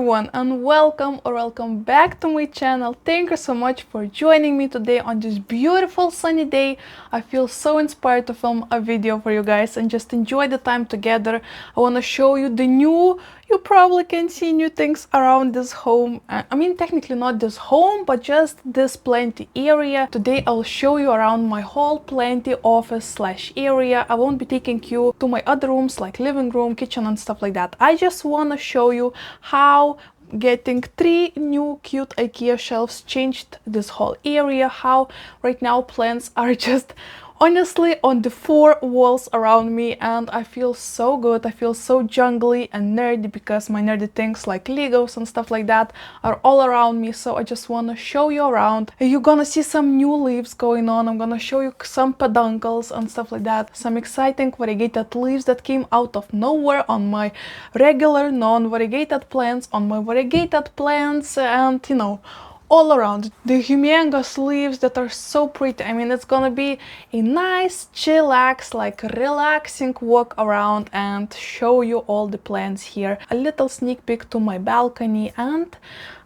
everyone, and welcome back to my channel. Thank you so much for joining me today on this beautiful sunny day. I feel so inspired to film a video for you guys and just enjoy the time together. I want to show you you probably can see new things around this home. I mean, technically not this home, but just this plenty area. Today I'll show you around my whole plenty office/area. I won't be taking you to my other rooms like living room, kitchen and stuff like that. I just want to show you how getting 3 new cute IKEA shelves changed this whole area, how right now plants are just honestly on the 4 walls around me, and I feel so good. I feel so jungly and nerdy because my nerdy things like Legos and stuff like that are all around me. So I just want to show you around. You're gonna see some new leaves going on. I'm gonna show you some peduncles and stuff like that, some exciting variegated leaves that came out of nowhere on my regular non-variegated plants, on my variegated plants, and you know, all around the humongous leaves that are so pretty. I mean, it's gonna be a nice chillax, like relaxing walk around and show you all the plants here, a little sneak peek to my balcony, and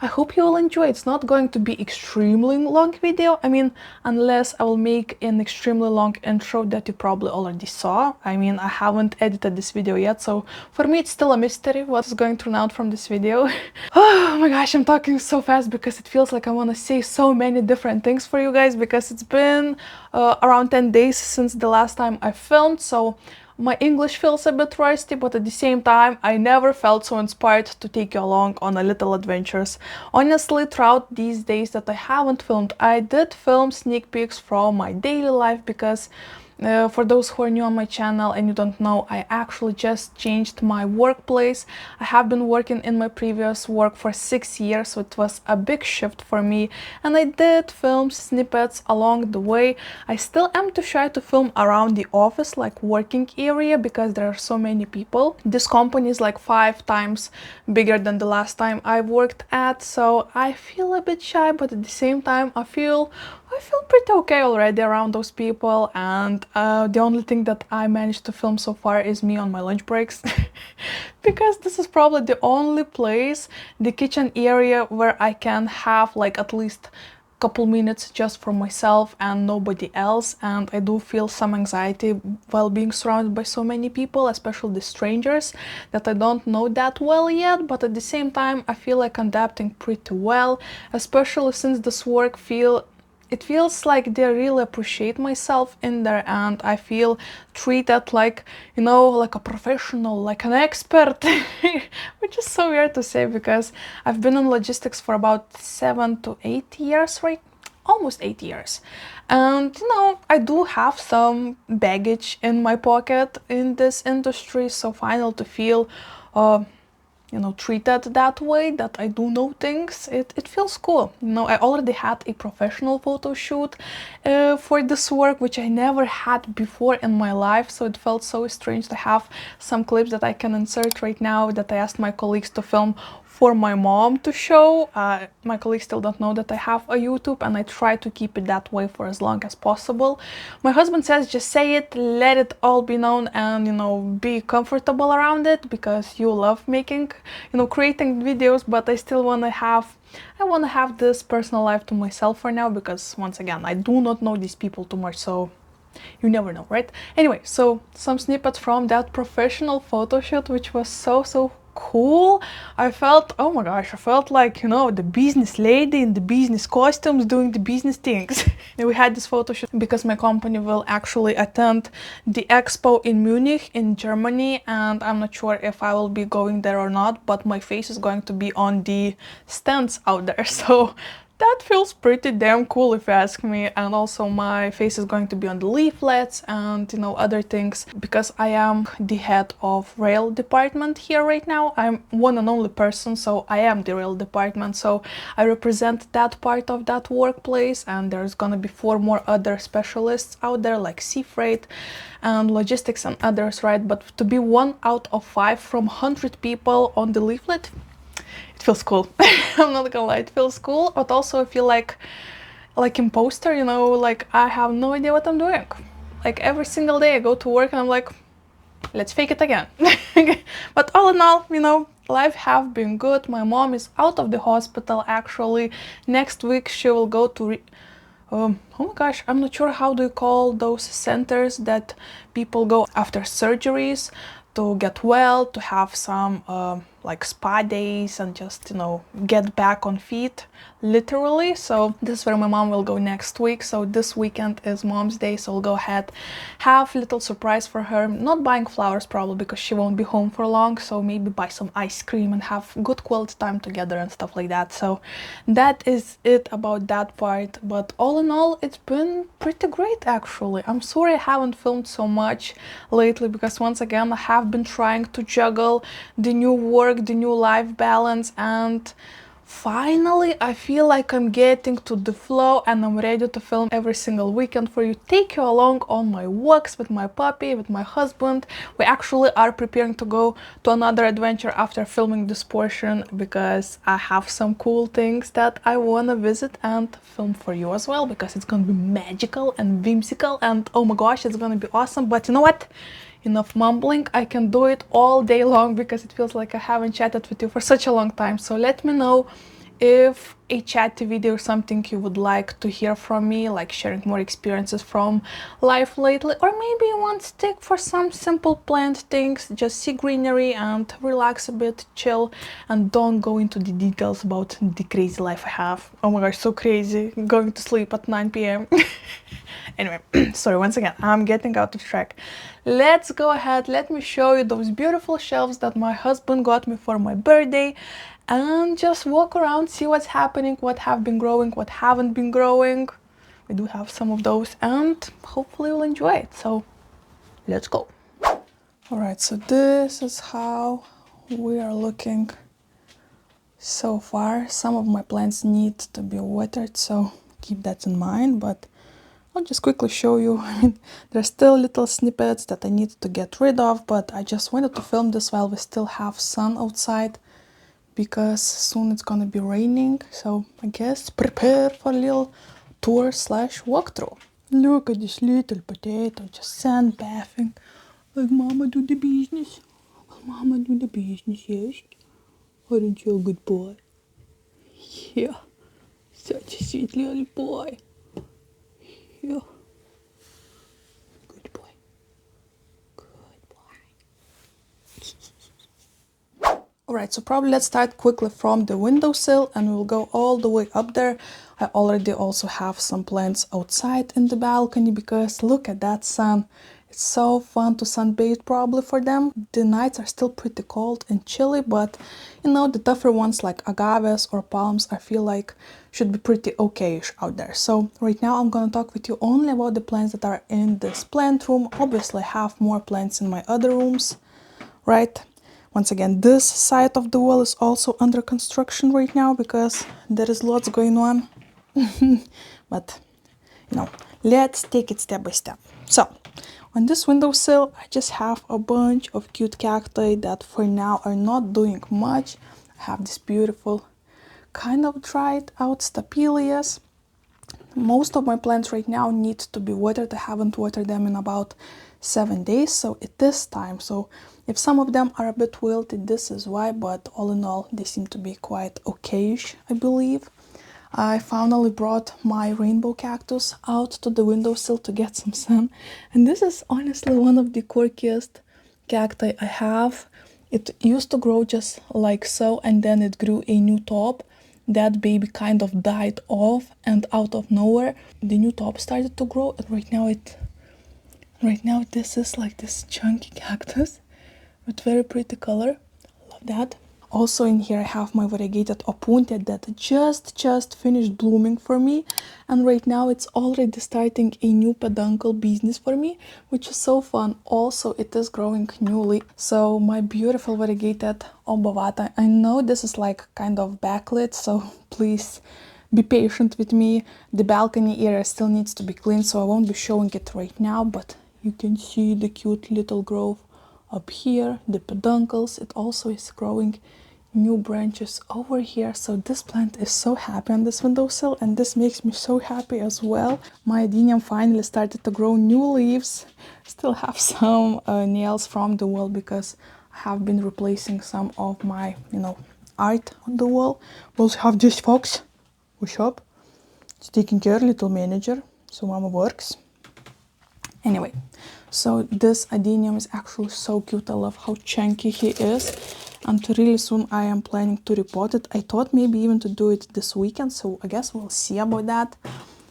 I hope you will enjoy. It's not going to be extremely long video, I mean, unless I will make an extremely long intro that you probably already saw. I mean, I haven't edited this video yet, so for me it's still a mystery what is going to turn out from this video. Oh my gosh, I'm talking so fast because it feels like I want to say so many different things for you guys, because it's been around 10 days since the last time I filmed, so my English feels a bit rusty, but at the same time I never felt so inspired to take you along on a little adventures. Honestly, throughout these days that I haven't filmed, I did film sneak peeks from my daily life, because for those who are new on my channel and you don't know, I actually just changed my workplace. I have been working in my previous work for 6 years, so it was a big shift for me, and I did film snippets along the way. I still am too shy to film around the office, like working area, because there are so many people. This company is like 5 times bigger than the last time I worked at, so I feel a bit shy, but at the same time I feel pretty okay already around those people, and the only thing that I managed to film so far is me on my lunch breaks because this is probably the only place, the kitchen area, where I can have like at least couple minutes just for myself and nobody else. And I do feel some anxiety while being surrounded by so many people, especially the strangers that I don't know that well yet, but at the same time I feel like I'm adapting pretty well, especially since this work it feels like they really appreciate myself in there, and I feel treated like, you know, like a professional, like an expert, which is so weird to say because I've been in logistics for about 7 to 8 years, right? Almost 8 years. And you know, I do have some baggage in my pocket in this industry, so finally to feel you know, treated that way, that I do know things, it feels cool. You know, I already had a professional photo shoot for this work, which I never had before in my life, so it felt so strange to have some clips that I can insert right now that I asked my colleagues to film for my mom to show. My colleagues still don't know that I have a YouTube, and I try to keep it that way for as long as possible. My husband says just say it, let it all be known, and you know, be comfortable around it, because you love making, you know, creating videos, but I still want to have this personal life to myself for now, because once again, I do not know these people too much, so you never know, right? Anyway, so some snippets from that professional photo shoot, which was so cool. I felt, oh my gosh, I felt like, you know, the business lady in the business costumes doing the business things. And we had this photo shoot because my company will actually attend the expo in Munich in Germany, and I'm not sure if I will be going there or not, but my face is going to be on the stands out there, so that feels pretty damn cool if you ask me. And also my face is going to be on the leaflets and, you know, other things, because I am the head of rail department here right now. I'm one and only person, so I am the rail department, so I represent that part of that workplace, and there's gonna be 4 more other specialists out there like sea freight and logistics and others, right? But to be 1 out of 5 from 100 people on the leaflet, it feels cool. I'm not gonna lie, it feels cool, but also I feel like imposter, you know, like I have no idea what I'm doing. Like every single day I go to work and I'm like, let's fake it again. But all in all, you know, life have been good. My mom is out of the hospital actually. Next week she will go to oh my gosh, I'm not sure how do you call those centers that people go after surgeries to get well, to have some like spa days and just, you know, get back on feet, literally. So this is where my mom will go next week. So this weekend is Mom's Day, so we'll go ahead, have a little surprise for her. Not buying flowers probably because she won't be home for long, so maybe buy some ice cream and have good quality time together and stuff like that. So that is it about that part. But all in all, it's been pretty great actually. I'm sorry I haven't filmed so much lately because once again I have been trying to juggle the new work, the new life balance, and finally I feel like I'm getting to the flow and I'm ready to film every single weekend for you, take you along on my walks with my puppy, with my husband. We actually are preparing to go to another adventure after filming this portion because I have some cool things that I want to visit and film for you as well, because it's gonna be magical and whimsical and oh my gosh, it's gonna be awesome. But you know what? Enough mumbling, I can do it all day long because it feels like I haven't chatted with you for such a long time. So let me know if a chatty video is something you would like to hear from me, like sharing more experiences from life lately, or maybe you want to stick for some simple planned things, just see greenery and relax a bit, chill, and don't go into the details about the crazy life I have. Oh my gosh, so crazy, going to sleep at 9 p.m. Anyway, sorry, once again, I'm getting out of track. Let's go ahead, let me show you those beautiful shelves that my husband got me for my birthday, and just walk around, see what's happening, what have been growing, what haven't been growing. We do have some of those and hopefully you'll enjoy it. So let's go. All right, so this is how we are looking so far. Some of my plants need to be watered, so keep that in mind, but I'll just quickly show you. I mean, there's still little snippets that I need to get rid of, but I just wanted to film this while we still have sun outside, because soon it's gonna be raining. So I guess prepare for a little tour slash walkthrough. Look at this little potato just sun bathing. Like mama do the business. Well, mama do the business, yes. Aren't you a good boy? Yeah, such a sweet little boy. Yeah. Good boy. Good boy. Alright, so probably let's start quickly from the windowsill and we'll go all the way up there. I already also have some plants outside in the balcony because look at that sun. It's so fun to sunbathe probably for them. The nights are still pretty cold and chilly, but you know, the tougher ones like agaves or palms, I feel like should be pretty okay-ish out there. So right now I'm gonna talk with you only about the plants that are in this plant room. Obviously I have more plants in my other rooms, right? Once again, this side of the wall is also under construction right now because there is lots going on. But you know, let's take it step by step. So on this windowsill, I just have a bunch of cute cacti that for now are not doing much. I have this beautiful kind of dried out stapelias. Most of my plants right now need to be watered. I haven't watered them in about 7 days, so it is time. So if some of them are a bit wilted, this is why, but all in all, they seem to be quite okay-ish, I believe. I finally brought my rainbow cactus out to the windowsill to get some sun. And this is honestly one of the quirkiest cacti I have. It used to grow just like so, and then it grew a new top. That baby kind of died off, and out of nowhere, the new top started to grow. And right now this is like this chunky cactus with very pretty color. Love that. Also in here I have my variegated opuntia that just finished blooming for me, and right now it's already starting a new peduncle business for me, which is so fun. Also it is growing newly. So my beautiful variegated obovata, I know this is like kind of backlit, so please be patient with me. The balcony area still needs to be cleaned, so I won't be showing it right now, but you can see the cute little growth up here, the peduncles. It also is growing new branches over here. So this plant is so happy on this windowsill, and this makes me so happy as well. My adenium finally started to grow new leaves. Still have some nails from the wall because I have been replacing some of my, art on the wall. We also have this fox who shop. It's taking care, little manager, so mama works. Anyway, so this adenium is actually so cute. I love how chunky he is. And really soon I am planning to repot it. I thought maybe even to do it this weekend, so I guess we'll see about that.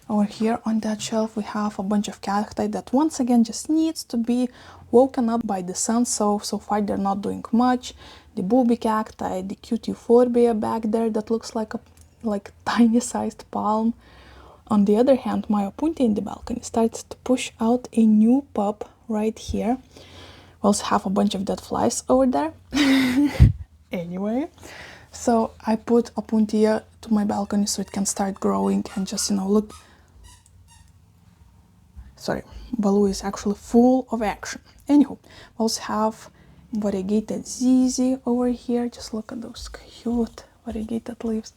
Over here on that shelf we have a bunch of cacti that once again just needs to be woken up by the sun. So far they're not doing much. The booby cacti, the cute euphorbia back there that looks like a tiny sized palm. On the other hand, my opuntia in the balcony starts to push out a new pup right here. We also have a bunch of dead flies over there. Anyway, so I put opuntia to my balcony so it can start growing and just, look. Sorry, Baloo is actually full of action. Anywho, we also have variegated zizi over here. Just look at those cute variegated leaves.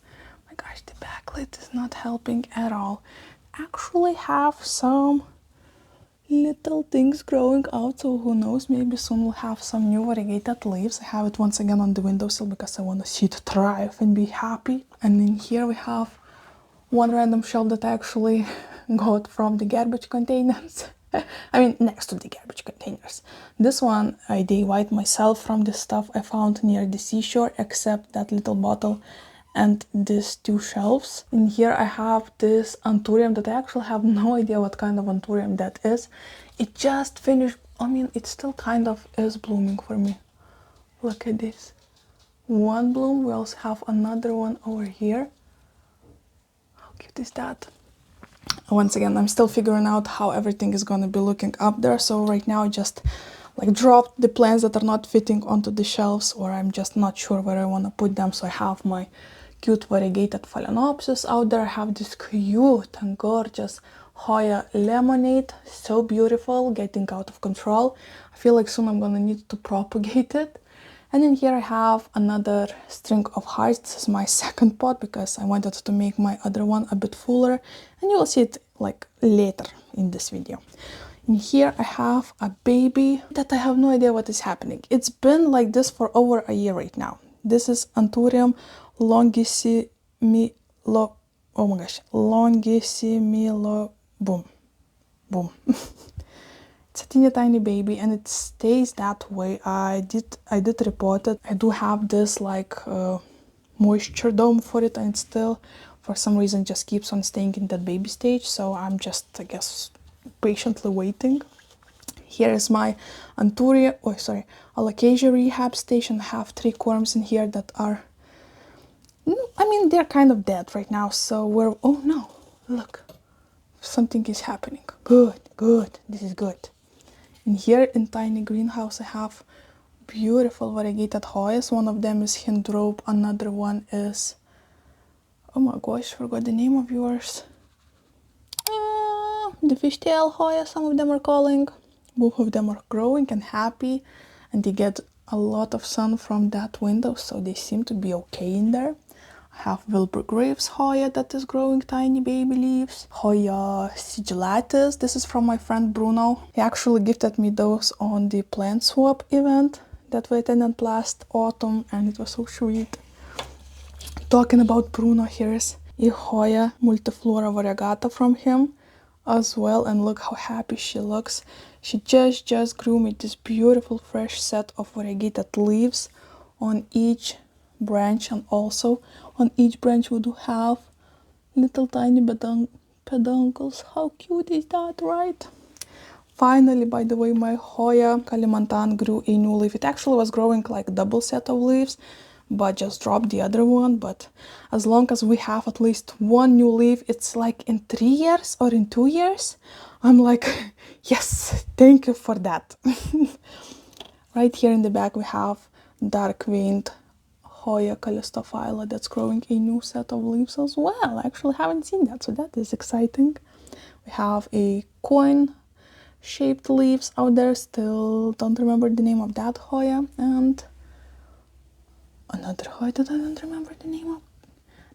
My gosh, the backlit is not helping at all. Actually have some little things growing out, so who knows, maybe soon we'll have some new variegated leaves. I have it once again on the windowsill because I want to see it thrive and be happy. And in here we have one random shelf that I actually got from the garbage containers. I mean, next to the garbage containers. This one I DIY'd myself from the stuff I found near the seashore, except that little bottle and these two shelves. In here I have this anthurium that I actually have no idea what kind of anthurium that is. It just finished, I mean, it still kind of is blooming for me. Look at this. One bloom. We also have another one over here. How cute is that? Once again, I'm still figuring out how everything is gonna be looking up there. So right now I just dropped the plants that are not fitting onto the shelves, or I'm just not sure where I want to put them. So I have my cute variegated phalaenopsis out there. I have this cute and gorgeous Hoya lemonade, so beautiful, getting out of control. I feel like soon I'm gonna need to propagate it. And in here I have another string of hearts. This is my second pot because I wanted to make my other one a bit fuller, and you will see it later in this video. In here I have a baby that I have no idea what is happening. It's been like this for over a year right now. This is Anthurium longissimilo, oh my gosh, longissimilo, boom. It's a teeny tiny baby and it stays that way. I did report it. I do have this moisture dome for it, and it still for some reason just keeps on staying in that baby stage. So I'm just, I guess, patiently waiting. Here is my Alocasia rehab station. I have 3 corms in here that are, I mean, they're kind of dead right now. So we're, oh no, look, something is happening. Good, this is good. And here in tiny greenhouse I have beautiful variegated Hoyas. One of them is Hindrope, another one is, oh my gosh, forgot the name of yours. The fishtail Hoya, some of them are calling. Both of them are growing and happy, and they get a lot of sun from that window, so they seem to be okay in there. I have Wilbur Graves Hoya that is growing tiny baby leaves. Hoya sigillatus, this is from my friend Bruno. He actually gifted me those on the plant swap event that we attended last autumn, and it was so sweet. Talking about Bruno, here's a Hoya multiflora variegata from him as well, and look how happy she looks. She just grew me this beautiful fresh set of variegated leaves on each branch, and also on each branch we do have little tiny peduncles. How cute is that, right? Finally, by the way, my Hoya Kalimantan grew a new leaf. It actually was growing like a double set of leaves, but just dropped the other one. But as long as we have at least one new leaf, it's like in 3 years or in 2 years, I'm like, yes, thank you for that. Right here in the back we have dark veined Hoya calistophylla that's growing a new set of leaves as well. I actually haven't seen that, so that is exciting. We have a coin shaped leaves out there, still don't remember the name of that Hoya, and another Hoya that I don't remember the name of,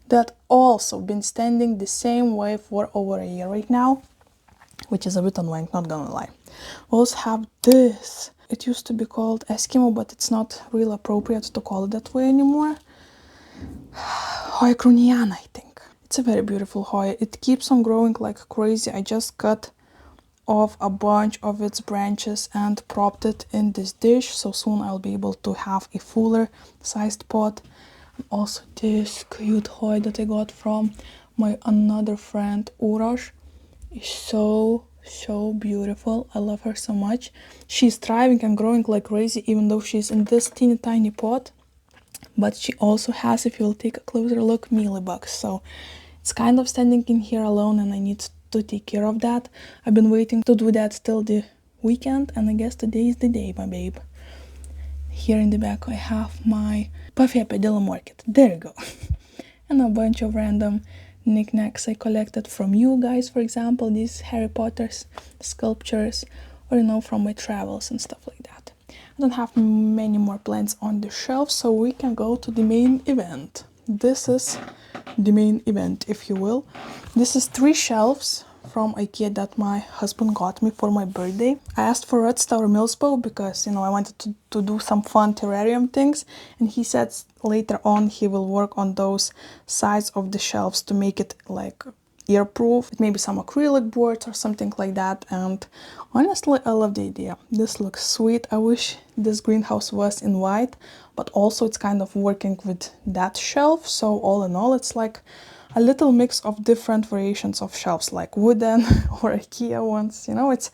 that also been standing the same way for over a year right now, which is a bit annoying, not gonna lie. We also have this It used to be called Eskimo, but it's not really appropriate to call it that way anymore. Hoya cruniana, I think. It's a very beautiful Hoya. It keeps on growing like crazy. I just cut off a bunch of its branches and propped it in this dish, so soon I'll be able to have a fuller sized pot. And also this cute Hoya that I got from my another friend Urosh is so beautiful. I love her so much. She's thriving and growing like crazy even though she's in this teeny tiny pot, but she also has, if you'll take a closer look, mealybugs, so it's kind of standing in here alone and I need to take care of that. I've been waiting to do that till the weekend, and I guess today is the day, my babe. Here in the back I have my Puffy Peddle Market. There you go. And a bunch of random knickknacks I collected from you guys, for example, these Harry Potter sculptures, or you know, from my travels and stuff like that. I don't have many more plants on the shelf, so we can go to the main event. This is the main event, if you will. This is 3 shelves from IKEA that my husband got me for my birthday. I asked for Red Star Millspo because, you know, I wanted to do some fun terrarium things, and he said later on he will work on those sides of the shelves to make it like ear-proof, maybe some acrylic boards or something like that. And honestly, I love the idea. This looks sweet. I wish this greenhouse was in white, but also it's kind of working with that shelf, so all in all it's like a little mix of different variations of shelves, like wooden or IKEA ones, you know. It's,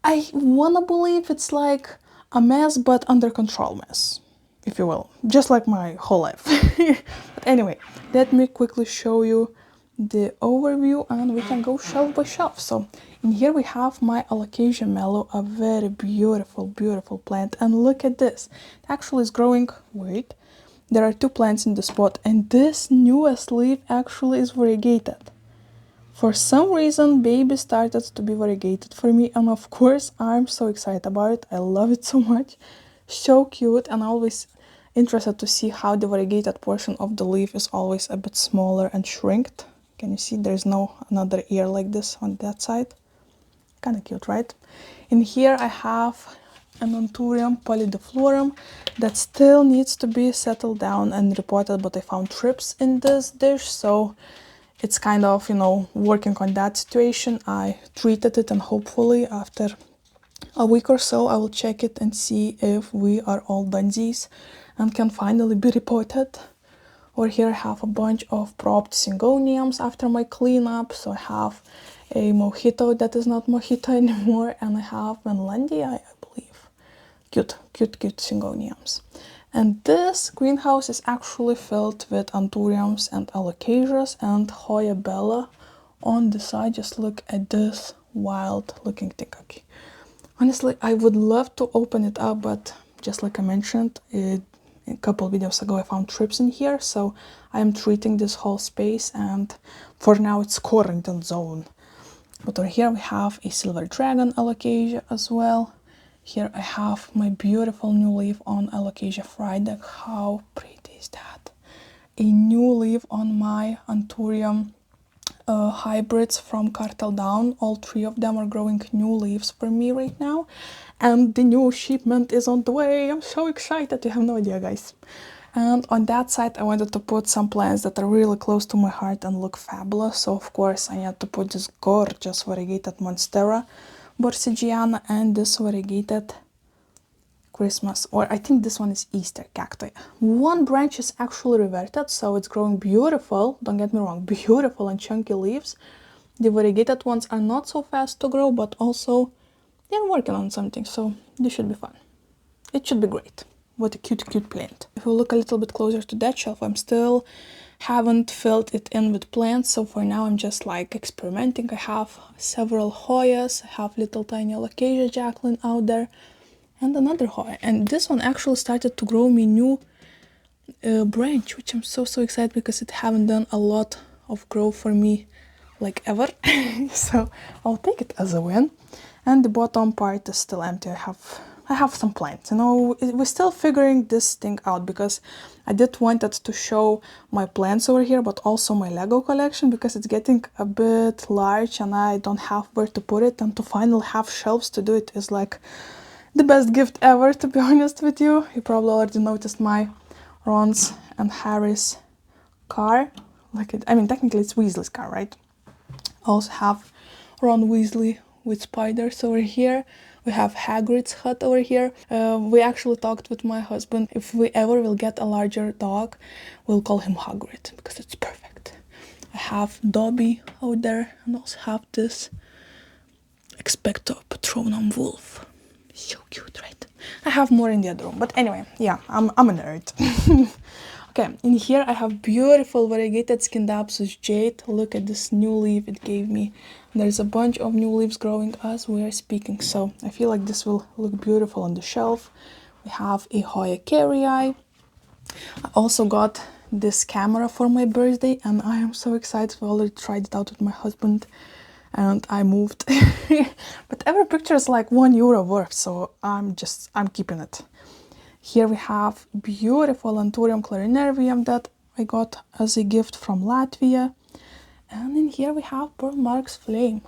I wanna believe it's like a mess but under control mess, if you will, just like my whole life. But anyway, let me quickly show you the overview and we can go shelf by shelf. So in here we have my Alocasia Mellow, a very beautiful plant, and look at this. It actually is growing, wait, there are 2 plants in the spot, and this newest leaf actually is variegated. For some reason baby started to be variegated for me, and of course I'm so excited about it. I love it so much, so cute, and always interested to see how the variegated portion of the leaf is always a bit smaller and shrinked. Can you see there's no another ear like this on that side? Kind of cute, right? In here I have an Anthurium Polydiflorum that still needs to be settled down and repotted, but I found trips in this dish, so it's kind of, you know, working on that situation. I treated it, and hopefully after a week or so I will check it and see if we are all dunsies and can finally be repotted. Over here I have a bunch of propped Syngoniums after my cleanup. So I have a Mojito that is not Mojito anymore, and I have Vinlandia, I believe. Cute Syngoniums. And this greenhouse is actually filled with Anthuriums and Alocasias and Hoya Bella on the side. Just look at this wild looking thing. Okay. Honestly, I would love to open it up, but just like I mentioned, a couple videos ago I found trips in here, so I am treating this whole space, and for now it's quarantine zone. But over here we have a Silver Dragon Alocasia as well. Here I have my beautiful new leaf on Alocasia Friday. How pretty is that? A new leaf on my Anthurium hybrids from Cartel Down. All 3 of them are growing new leaves for me right now, and the new shipment is on the way. I'm so excited, you have no idea, guys. And on that side I wanted to put some plants that are really close to my heart and look fabulous, so of course I had to put this gorgeous variegated Monstera Borsigiana and this variegated Christmas, or I think this one is Easter cacti. One branch is actually reverted, so it's growing beautiful, don't get me wrong, beautiful and chunky leaves. The variegated ones are not so fast to grow, but also they're working on something, so this should be fun. It should be great. What a cute plant. If we look a little bit closer to that shelf, I'm still haven't filled it in with plants, so for now I'm just like experimenting. I have several Hoyas, I have little tiny Alocasia Jacqueline out there, and another Hoya, and this one actually started to grow me new branch, which I'm so excited because it haven't done a lot of growth for me like ever. So I'll take it as a win. And the bottom part is still empty. I have some plants, you know. We're still figuring this thing out because I did wanted to show my plants over here, but also my Lego collection, because it's getting a bit large and I don't have where to put it, and to finally have shelves to do it is like the best gift ever, to be honest with you. You probably already noticed my Ron's and Harry's car. Look at, I mean, technically it's Weasley's car, right? I also have Ron Weasley with spiders over here. We have Hagrid's hut over here. We actually talked with my husband. If we ever will get a larger dog, we'll call him Hagrid because it's perfect. I have Dobby out there and also have this Expecto Patronum wolf. So cute, right? I have more in the other room, but anyway, yeah, I'm a nerd. Okay, in here I have beautiful variegated Scindapsus jade. Look at this new leaf it gave me. There's a bunch of new leaves growing as we are speaking, so I feel like this will look beautiful on the shelf. We have a Hoya Carey. I also got this camera for my birthday and I am so excited. We already tried it out with my husband and I moved. But every picture is like €1 worth, so I'm keeping it. Here we have beautiful Anthurium clarinervium that I got as a gift from Latvia. And in here we have Pearl Mark's Flame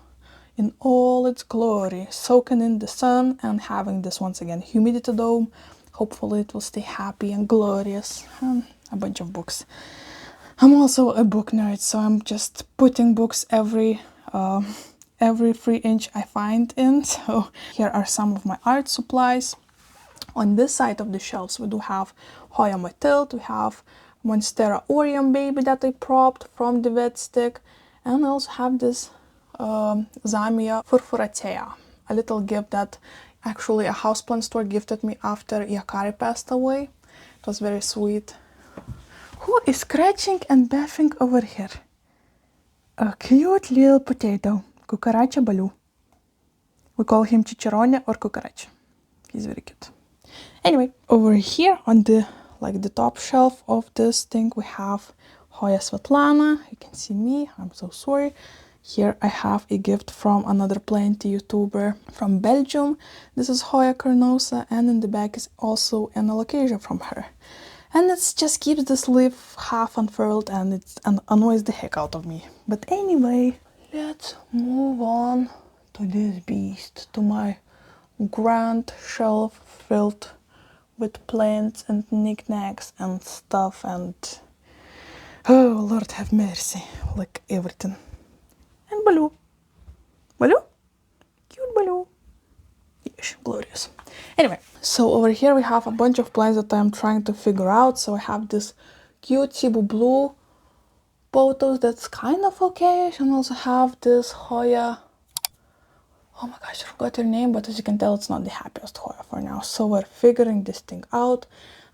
in all its glory, soaking in the sun and having this once again humidity dome. Hopefully it will stay happy and glorious. And a bunch of books. I'm also a book nerd, so I'm just putting books every 3-inch I find in. So here are some of my art supplies. On this side of the shelves we do have Hoya Mathilde, we have Monstera Orium baby that I propped from the vet stick, and I also have this Zamia Furfuracea, a little gift that actually a houseplant store gifted me after Yakari passed away. It was very sweet. Who is scratching and bathing over here? A cute little potato, Cucaracha Baloo. We call him Chicharone or Cucaracha. He's very cute. Anyway, over here on the top shelf of this thing we have Hoya Svetlana. You can see me, I'm so sorry. Here I have a gift from another plant YouTuber from Belgium. This is Hoya Carnosa, and in the back is also an alocasia from her. And it just keeps this leaf half unfurled and it annoys the heck out of me. But anyway, let's move on to this beast, to my grand shelf filled with plants and knickknacks and stuff, and oh Lord have mercy, like everything. And Baloo. Baloo? Cute Baloo. Yes, glorious. Anyway, so over here we have a bunch of plants that I'm trying to figure out. So I have this cute Cebu Blue pothos that's kind of okay, and also have this Hoya. Oh my gosh, I forgot her name, but as you can tell, it's not the happiest Hoya for now. So we're figuring this thing out.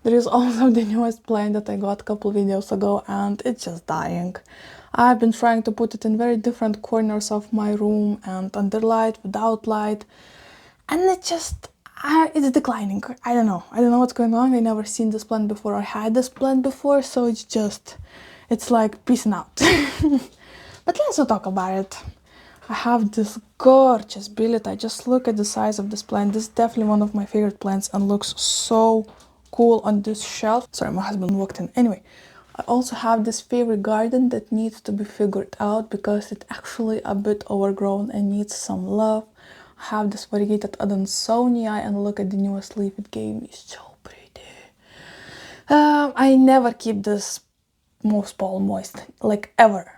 There is also the newest plant that I got a couple videos ago, and it's just dying. I've been trying to put it in very different corners of my room and under light, without light, and it's declining. I don't know what's going on. I never seen this plant before or had this plant before, so it's like peacing out. But let's not talk about it. I have this gorgeous billet. Just look at the size of this plant. This is definitely one of my favorite plants and looks so cool on this shelf. Sorry, my husband walked in. Anyway, I also have this favorite garden that needs to be figured out because it's actually a bit overgrown and needs some love. I have this variegated Adansonii, and look at the newest leaf it gave me. It's so pretty. I never keep this moss ball moist, like ever.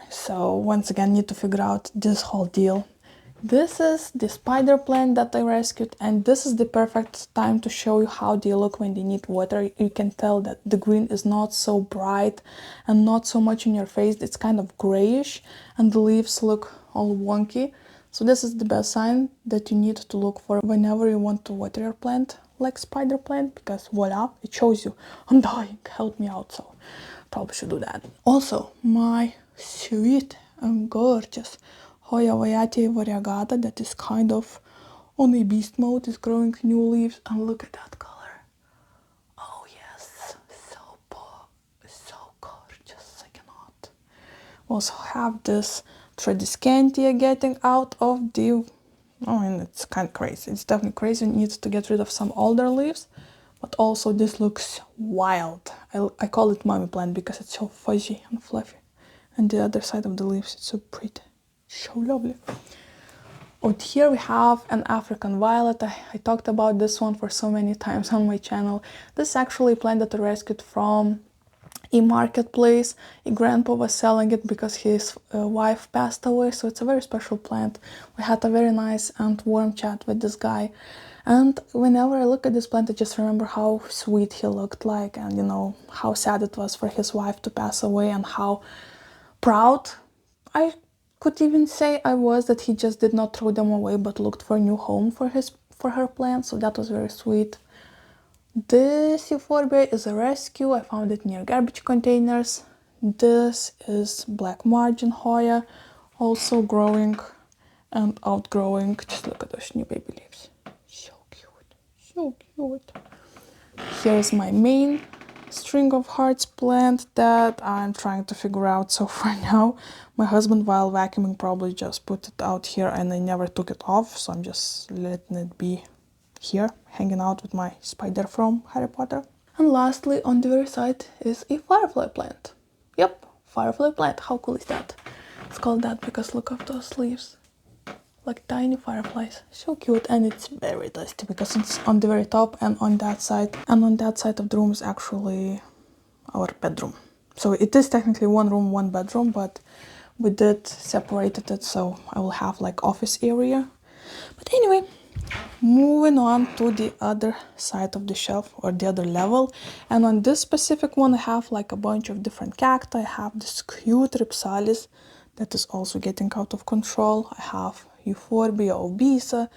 So once again, need to figure out this whole deal. This is the spider plant that I rescued, and this is the perfect time to show you how they look when they need water. You can tell that the green is not so bright and not so much in your face. It's kind of grayish and the leaves look all wonky. So this is the best sign that you need to look for whenever you want to water your plant, like spider plant, because voila, it shows you I'm dying, help me out. So probably should do that. Also, my sweet and gorgeous Hoya Vayati variegata that is kind of on a beast mode, is growing new leaves, and look at that color. Oh yes, so gorgeous, I cannot. Also have this Tradescantia getting out of the, I mean, it's kind of crazy. It's definitely crazy. It needs to get rid of some older leaves. But also this looks wild. I call it mommy plant because it's so fuzzy and fluffy. And the other side of the leaves, it's so pretty. So lovely. Out here we have an African violet. I talked about this one for so many times on my channel. This is actually a plant that I rescued from a marketplace. A grandpa was selling it because his wife passed away, so it's a very special plant. We had a very nice and warm chat with this guy, and whenever I look at this plant I just remember how sweet he looked like, and you know how sad it was for his wife to pass away, and how proud I could even say I was that he just did not throw them away but looked for a new home for her plant. So that was very sweet. This euphorbia is a rescue. I found it near garbage containers. This is black margin Hoya, also growing and outgrowing. Just look at those new baby leaves. So cute, so cute. Here's my main string of hearts plant that I'm trying to figure out. So for now, my husband, while vacuuming, probably just put it out here and I never took it off. So I'm just letting it be here, hanging out with my spider from Harry Potter. And lastly, on the very side is a firefly plant. Yep, firefly plant. How cool is that? It's called that because look at those leaves. Like tiny fireflies. So cute, and it's very dusty because it's on the very top and on that side. And on that side of the room is actually our bedroom. So it is technically one room, one bedroom, but we did separated it, so I will have like office area. But anyway, moving on to the other side of the shelf, or the other level. And on this specific one I have like a bunch of different cacti. I have this cute Ripsalis that is also getting out of control. I have Euphorbia obesa,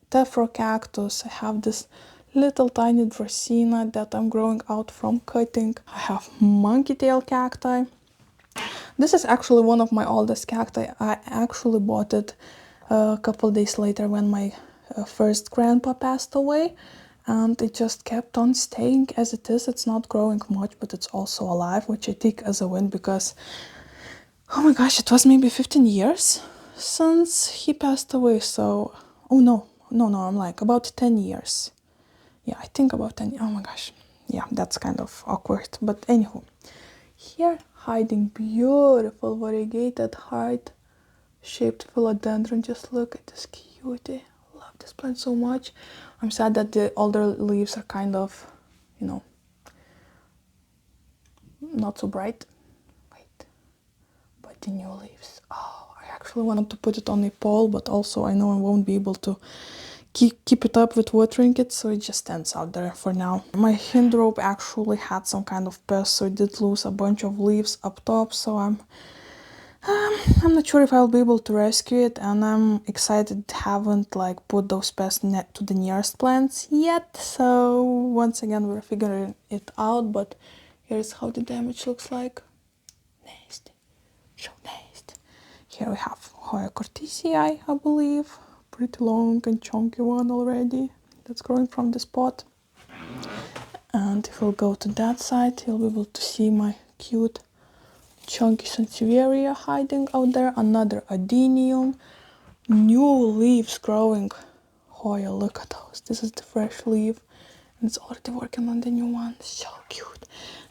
Tephro-cactus. I have this little tiny Dracaena that I'm growing out from cutting. I have monkey tail cacti. This is actually one of my oldest cacti. I actually bought it a couple days later when my first grandpa passed away, and it just kept on staying as it is. It's not growing much, but it's also alive, which I take as a win because, oh my gosh, it was maybe 15 years since he passed away. So, oh no, I'm like about 10 years. Yeah, I think about 10. Oh my gosh. Yeah, that's kind of awkward. But anywho, here hiding beautiful variegated heart-shaped philodendron. Just look at this cutie. Love this plant so much. I'm sad that the older leaves are kind of, you know, not so bright. Wait, but the new leaves. Oh, I actually wanted to put it on a pole, but also I know I won't be able to keep it up with watering it, so it just stands out there for now. My hind rope actually had some kind of pest, so it did lose a bunch of leaves up top, so I'm not sure if I'll be able to rescue it, and I'm excited haven't like put those pests to the nearest plants yet. So once again we're figuring it out, but here's how the damage looks like. Nasty, so nasty. Here we have Hoya cortesii, I believe. Pretty long and chunky one already that's growing from this pot. And if we'll go to that side, you'll be able to see my cute chunky Sansevieria hiding out there. Another adenium. New leaves growing. Hoya, look at those. This is the fresh leaf, and it's already working on the new one. So cute.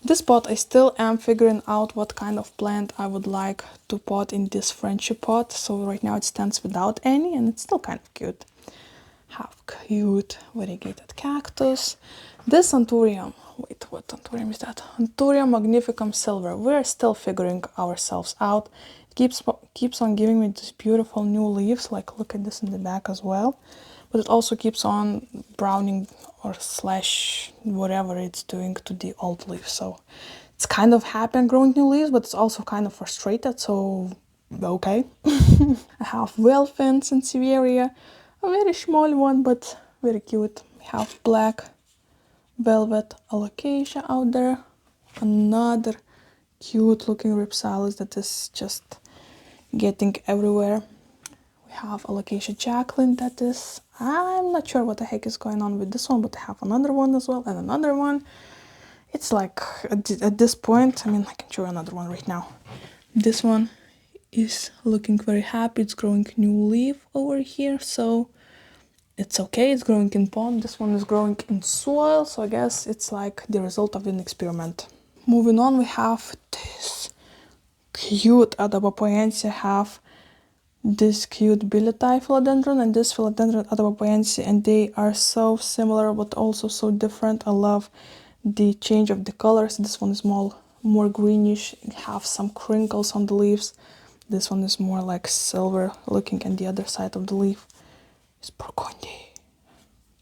This pot, I still am figuring out what kind of plant I would like to pot in this friendship pot. So right now it stands without any, and it's still kind of cute. Have cute variegated cactus. This Anthurium, wait, what Anthurium is that? Anthurium magnificum silver. We're still figuring ourselves out. It keeps on giving me these beautiful new leaves, like look at this in the back as well. But it also keeps on browning or slash whatever it's doing to the old leaves. So it's kind of happy and growing new leaves, but it's also kind of frustrated, so okay. I have Wellfin Sansevieria, a very small one, but very cute. We have black velvet alocasia out there. Another cute looking Ripsalis that is just getting everywhere. We have alocasia Jacqueline that is, I'm not sure what the heck is going on with this one, but I have another one as well and another one. It's like at this point, I mean, I can show another one right now. This one is looking very happy. It's growing new leaf over here, so it's okay. It's growing in pot. This one is growing in soil, so I guess it's like the result of an experiment. Moving on, we have this cute Adabapoense. Have this cute billet-eye philodendron and this philodendron atabapoense, and they are so similar but also so different. I love the change of the colors. This one is more greenish, have some crinkles on the leaves. This one is more like silver looking, and the other side of the leaf is burgundy.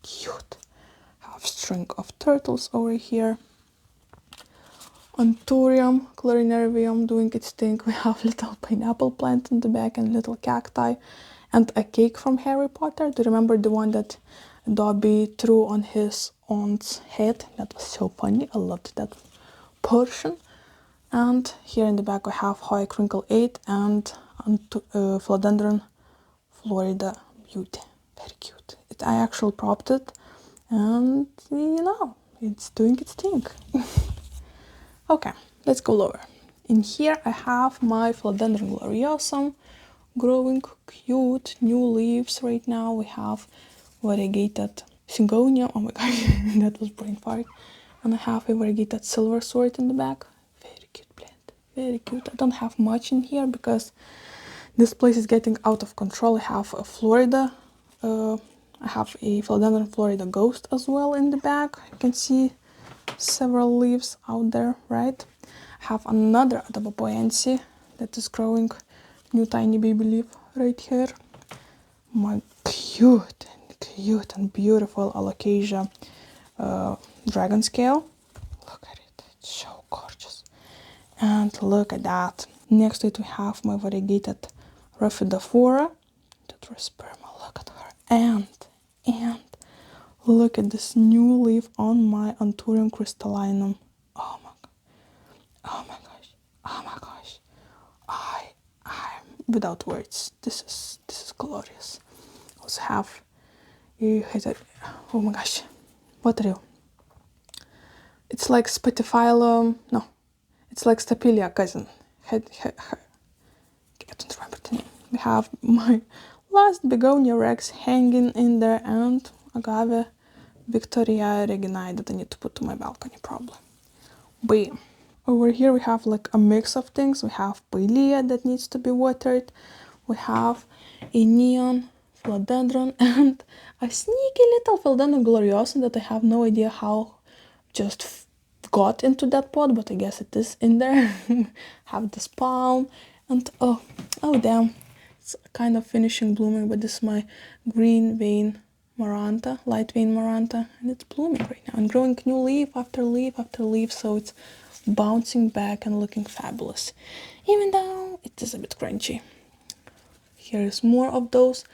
Cute. Have string of turtles over here. Anthurium clarinervium doing its thing. We have little pineapple plant in the back and little cacti and a cake from Harry Potter. Do you remember the one that Dobby threw on his aunt's head? That was so funny. I loved that portion. And here in the back we have Hoya Crinkle 8 and Philodendron Florida Beauty. Very cute. I actually propped it and you know, it's doing its thing. Okay, let's go lower. In here I have my Philodendron gloriosum growing cute new leaves right now. We have variegated syngonium. Oh my gosh, that was brain fart. And I have a variegated silver sword in the back. Very cute plant, very cute. I don't have much in here because this place is getting out of control. I have a Florida, I have a Philodendron Florida Ghost as well in the back. You can see several leaves out there, right? I have another Atabapoense that is growing new tiny baby leaf right here. My cute and beautiful Alocasia dragon scale. Look at it, it's so gorgeous. And look at that. Next to it we have my variegated Rhaphidophora. Tetrasperma, look at her. And look at this new leaf on my Anthurium crystallinum. Oh my gosh. Oh my gosh. I'm without words. This is glorious. Also have oh my gosh. What are you? It's like Spathiphyllum. No. It's like Stapelia cousin. I don't remember the name. We have my last begonia rex hanging in there and Agave Victoria reginae that I need to put to my balcony probably. Boom. Over here we have like a mix of things. We have Pilea that needs to be watered. We have a neon philodendron and a sneaky little philodendron gloriosum that I have no idea how just got into that pot, but I guess it is in there. Have this palm and oh damn, it's kind of finishing blooming, but this is my green vein maranta, light vein maranta, and it's blooming right now and growing new leaf after leaf after leaf, so it's bouncing back and looking fabulous, even though it is a bit crunchy. Here is more of those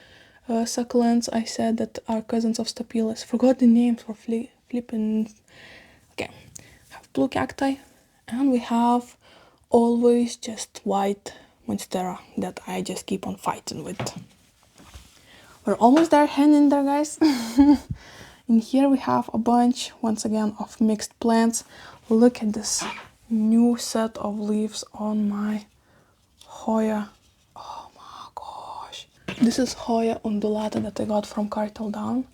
succulents I said that are cousins of Stapelis. Forgot the names for flipping. Okay, have blue cacti, and we have always just white monstera that I just keep on fighting with. We're almost there, hang in there, guys. In here we have a bunch, once again, of mixed plants. Look at this new set of leaves on my Hoya. Oh my gosh. This is Hoya undulata that I got from Cartel Down.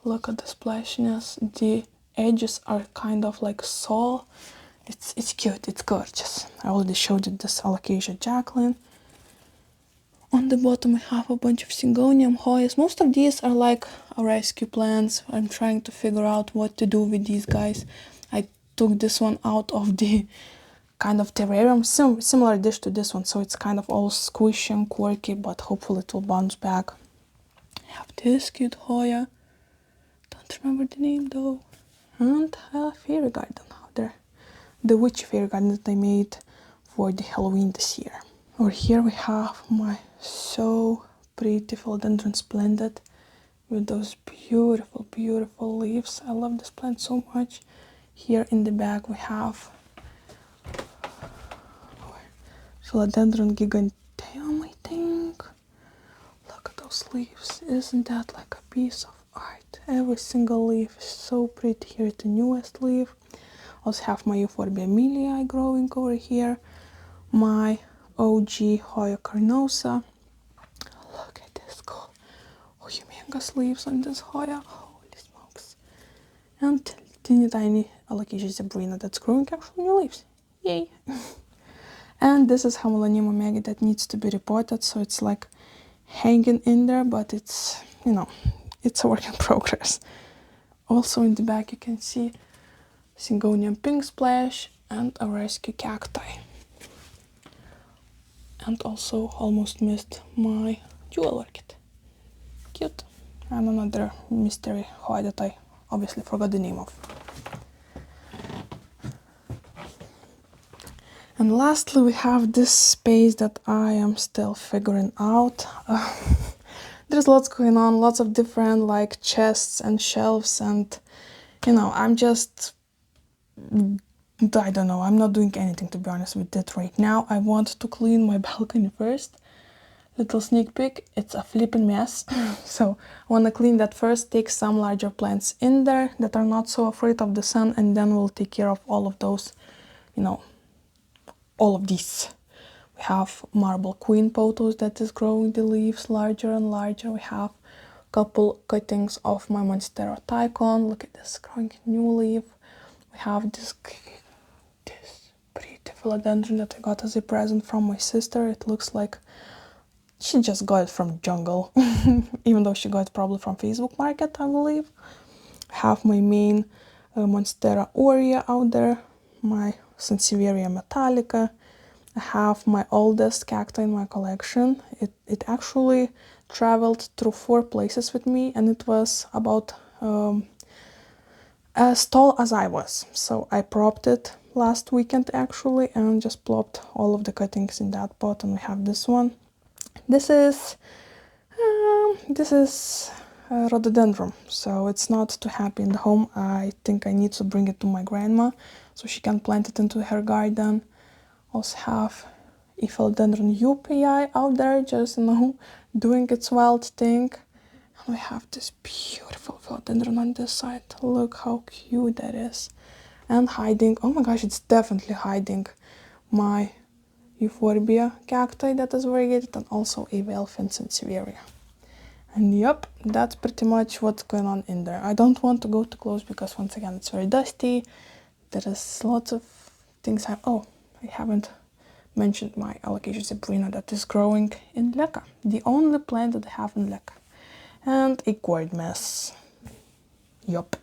Look at the splashiness. The edges are kind of like saw. It's cute, it's gorgeous. I already showed you this Alocasia Jacqueline. On the bottom we have a bunch of Syngonium Hoyas. Most of these are like rescue plants. I'm trying to figure out what to do with these guys. I took this one out of the kind of terrarium, similar dish to this one, so it's kind of all squishy and quirky, but hopefully it will bounce back. I have this cute Hoya. Don't remember the name though. And a fairy garden out there. The witch fairy garden that I made for the Halloween this year. Over here we have my so pretty Philodendron Splendid with those beautiful, beautiful leaves. I love this plant so much. Here in the back we have Philodendron Giganteum, I think. Look at those leaves. Isn't that like a piece of art? Every single leaf is so pretty. Here is the newest leaf. Also have my Euphorbia milii growing over here. My OG Hoya carnosa. Look at this cool humongous leaves on this Hoya. Holy smokes. And teeny tiny Alocasia zebrina that's growing actual new leaves. Yay! And this is Hamulonema mega that needs to be repotted, so it's like hanging in there, but it's, you know, it's a work in progress. Also in the back you can see Syngonium pink splash and a rescue cacti. And also almost missed my jewel orchid. Cute. And another mystery hoa that I obviously forgot the name of. And lastly we have this space that I am still figuring out. There's lots going on, lots of different like chests and shelves, and you know, I'm just, I don't know, I'm not doing anything to be honest with it right now. I want to clean my balcony first. Little sneak peek, it's a flipping mess. So I want to clean that first, take some larger plants in there that are not so afraid of the sun, and then we'll take care of all of those, you know, all of these. We have marble queen pothos that is growing the leaves larger and larger. We have a couple cuttings of my Monstera Tycon. Look at this growing new leaf. We have this pretty philodendron that I got as a present from my sister. It looks like she just got it from jungle, even though she got it probably from Facebook Market, I believe. I have my main Monstera aurea out there, my Sansevieria metallica. I have my oldest cacti in my collection. It actually traveled through 4 places with me, and it was about as tall as I was. So I propped it last weekend actually, and just plopped all of the cuttings in that pot. And we have this one. This is rhododendron, so it's not too happy in the home. I think I need to bring it to my grandma so she can plant it into her garden. Also have a philodendron UPI out there, just, you know, doing its wild thing. And we have this beautiful philodendron on this side. Look how cute that is. And hiding, oh my gosh, it's definitely hiding my Euphorbia cacti that is variegated, and also a Velfin Sansevieria. And yep, that's pretty much what's going on in there. I don't want to go too close because once again it's very dusty. There is lots of things. I haven't mentioned my Alocasia zebrina that is growing in leca, the only plant that I have in leca. And a gourd mess. Yup.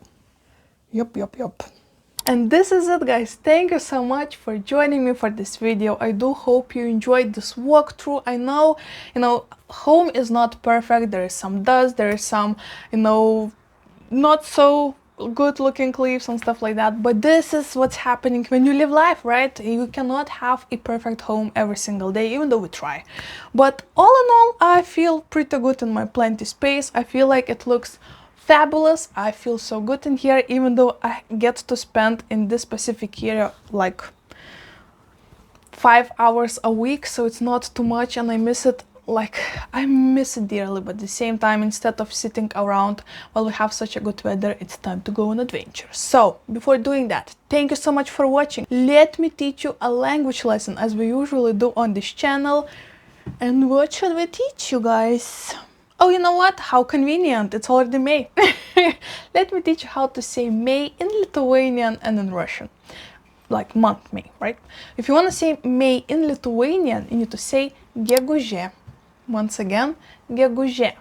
And this is it, guys. Thank you so much for joining me for this video. I do hope you enjoyed this walkthrough. I know, you know, home is not perfect. There is some dust, there is some, you know, not so good looking leaves and stuff like that, but this is what's happening when you live life, right? You cannot have a perfect home every single day, even though we try. But all in all, I feel pretty good in my plenty space. I feel like it looks fabulous. I feel so good in here, even though I get to spend in this specific area like 5 hours a week, so it's not too much, and I miss it. Like, I miss it dearly, but at the same time, instead of sitting around while we have such a good weather, it's time to go on adventure. So before doing that, thank you so much for watching. Let me teach you a language lesson, as we usually do on this channel. And what should we teach you guys? Oh, you know what? How convenient, it's already May. Let me teach you how to say May in Lithuanian and in Russian. Like month May, right? If you want to say May in Lithuanian, you need to say gegužė. Once again, gegužė.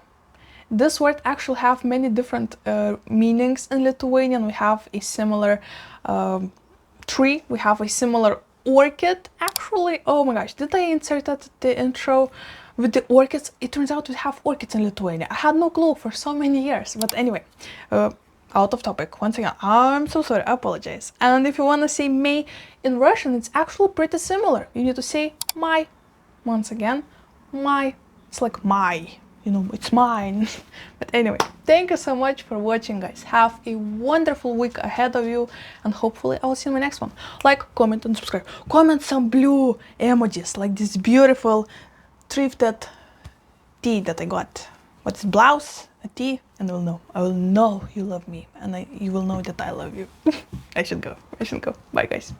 This word actually have many different meanings in Lithuanian. We have a similar tree, we have a similar orchid. Actually, oh my gosh, did I insert that the intro with the orchids? It turns out we have orchids in Lithuania. I had no clue for so many years. But anyway, out of topic. Once again, I'm so sorry, I apologize. And if you want to say May in Russian, it's actually pretty similar. You need to say my. Once again, my. It's like my, you know, it's mine. But anyway, thank you so much for watching, guys. Have a wonderful week ahead of you, and hopefully I'll see you in my next one. Like, comment, and subscribe. Comment some blue emojis, like this beautiful thrifted tee that I got. What's blouse? A tee? And I will know you love me, and you will know that I love you. I should go. Bye, guys.